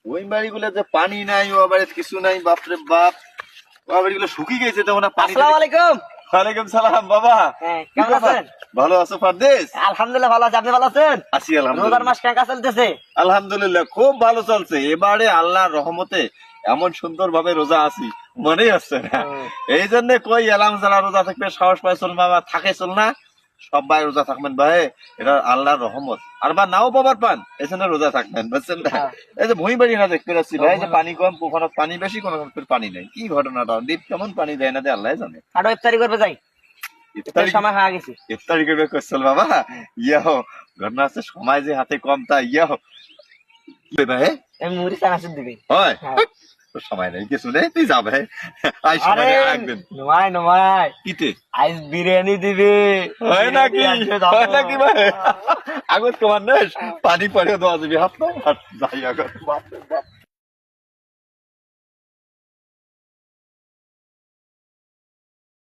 ওই বাড়িগুলো যে পানি নাই, ও বাড়িতে কিছু নাই, বাপরে বাপ। ও বাড়িগুলো শুকিয়ে গেছে তো, না পানি। আসসালামু আলাইকুম। ওয়ালাইকুম সালাম বাবা। হ্যাঁ, কেমন আছেন? ভালো আছো পারদেশ? আলহামদুলিল্লাহ ভালো আছি, আপনি ভালো আছেন? আছি রোজার আলহামদুলিল্লাহ। মাস কেমন চলতেছে? আলহামদুলিল্লাহ খুব ভালো চলছে। এবারে আল্লাহর রহমতে এমন সুন্দর ভাবে রোজা আছি মনেই হচ্ছে না। এই জন্য কই এলাম যারা রোজা থাকবে সাহস পায় চল বাবা, থাকে চল না সবাই রোজা থাকবেন ভাই, এটা আল্লাহর রহমত। আর বা নাও পাবার পান এই জন্য রোজা থাকবেন, বুঝছেন না? এই যে ভুঁই বাড়ি না দেখতে পাচ্ছি ভাই, যে পানি কম, কখনো পানি বেশি, কোনো পানি নেই। কি ঘটনাটা, দ্বীপ কেমন পানি দেয় না দেয় আল্লাহ জানে। আরো ইফতারি করবে যাই, ইফতারের সময় হয়ে গেছে। ইফতারি করবে করছিল বাবা। ইয়াহো ঘটনা আছে, সময় যে হাতে কম, তা ইয়াহো কি ভাই আমি মুড়ি চানাচুর দিবি। হয় হ্যাঁ। তোর সময় নেই কিছু নেই, তুই যাবে আই আরে সময় রাখবেন নয় নয়, কিতে আইস বিরিয়ানি দিবি। হয় নাকি, হয় নাকি ভাই? আগত তোমার নেই পানি পরে দেওয়া যাবে হাত যাই আগত। বাপ রে বাপ।